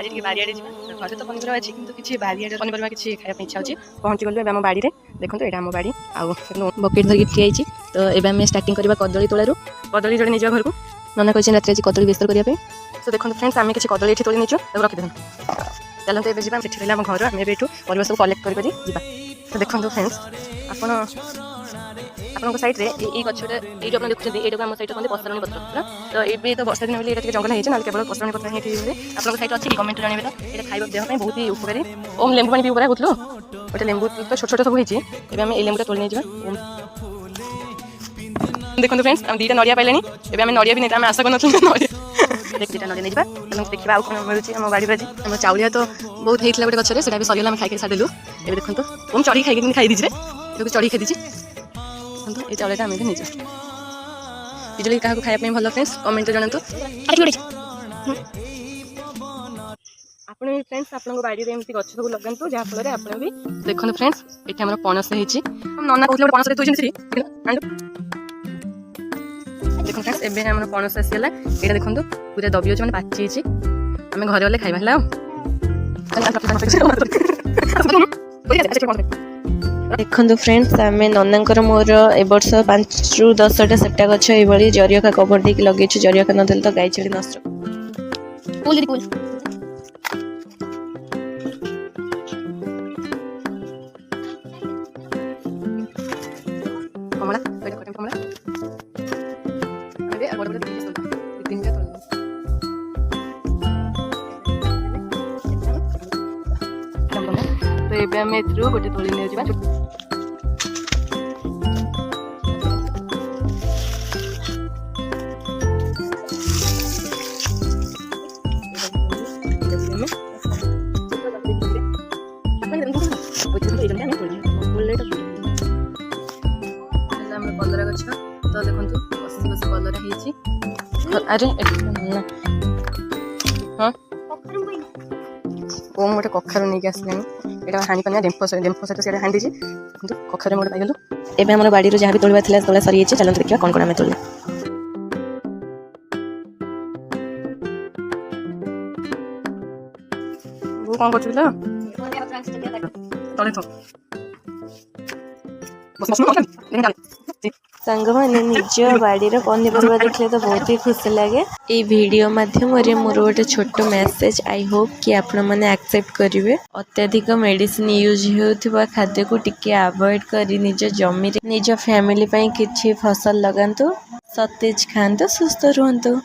आज बारियाड़े घर तो पनीपरिया अच्छी कि किसी बारियाड़े पनीपरिया किसी खाया इच्छा होची पहुँची गलु एम बाड़ी में देखो यहाँ आम बाड़ी आउ बकेट धरिक ठिया तो ये आम स्टार्टिंग करवा कदली तोड़ू कदली जोड़े नहीं घर को नना कही रात आज कदली बेस्तर करने तो देखो फ्रेंड्स आम किसी कदली ये तोड़ी नहीं रखिदे चलते एवं जावा से आम घर आम एठू परिवार सब कलेक्ट कर तो देखो फ्रेंड्स आपन साइड रे ये गछटा ये जो आप देखुछन एटा हम साइड कहते पसरणी पत्र तो ये तो वर्षा दिन बोली जंगल है ना केवल पसरणी पत्र ही आप साइड अच्छी कमेंट जानवे तो ये खाइबा देह बहुत ही उपकारी ओम लेंबू पानी पीबा बुझलो गोटे लेंबू तो छोट छोट सब होइछि एबे हम ए लेंबूटा तोड़ नै जिबा देखो फ्रेंड्स हम दीटा नड़िया पाइलानी एबे हम नड़िया भी नहीं आशा करन नड़िया देख दीटा नड़िया नहीं जिबा देखिबा आउ कोन मिलुछि हम गाड़ी बाजी हम चाउलिया तो बहुत हेइतला गोटे गछरे सेटा भी सरियला हम खाइ के साडेलु एबे देखंतु ओम चढ़ी खाइ के खाइ दिछि रे एबे चढ़ी खाइ दिछि ये चाउलटा आम नहीं बिजुली क्या खाया भल फ्रेंड्स कमेंट जानतु आप फ्रेंड्स आप बाड़ी में एमती गछ सब लगातु जहाँफल आप भी देखो फ्रेंड्स ये आम पणस नना कहते पणस देखो फ्रेंड्स एवं आम पणस आसीगला ये देखो पूरा दबी अच्छे मैंने पाची आम घर गले खाइबा देखो फ्रेंड्स आम नना मोर ए वर्ष 5 ରୁ 10टा सेप्टा गछ ये जरिया कवर देक लगे जरिया नदेल तो गाई छेली नष्ट कमला कमला तो ये आम एथरू गोटे तोली नहीं जावा कलरा गछ तो देखो बस बस कलरा अरे हाँ ओ गोटे कखार नहीं आसला यहाँ हाणी पानी डेम्फ सहित सीधा हाणी देती कखार गोटे पाइलु एवं आम बाड़ी जहाँ भी तोड़ा तोड़ा सरी चलते देखा कौन कौन आम तोड़ा वो कौन कर सांग मैंने निज बाड़ी पनीपरिया देखले तो बहुत ही खुशी लगे ये वीडियो माध्यम मोर गोटे छोट मेसेज आई होप कि आपण मैंने एक्सेप्ट करेंगे अत्याधिक मेडिसिन यूज होता खाद्य को टिके अवॉइड करी निज जमी निज फैमिली किछि फसल लगांतु सतेज खांतु सुस्थ रुहंतु।